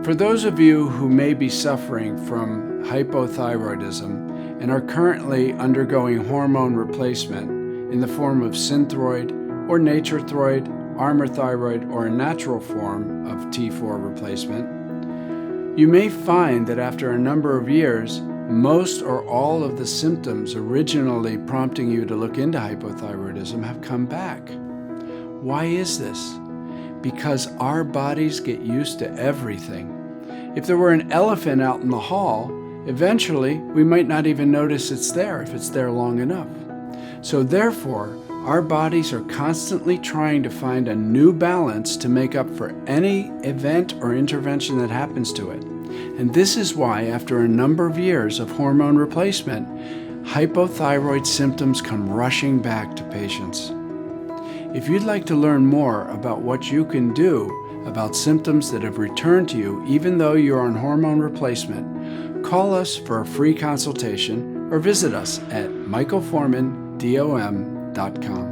For those of you who may be suffering from hypothyroidism and are currently undergoing hormone replacement in the form of synthroid or naturethroid, armor thyroid, or a natural form of T4 replacement, you may find that after a number of years, most or all of the symptoms originally prompting you to look into hypothyroidism have come back. Why is this? Because our bodies get used to everything. If there were an elephant out in the hall, eventually we might not even notice it's there if it's there long enough. So therefore, our bodies are constantly trying to find a new balance to make up for any event or intervention that happens to it. And this is why, after a number of years of hormone replacement, hypothyroid symptoms come rushing back to patients. If you'd like to learn more about what you can do about symptoms that have returned to you even though you're on hormone replacement, call us for a free consultation or visit us at michaelformandom.com.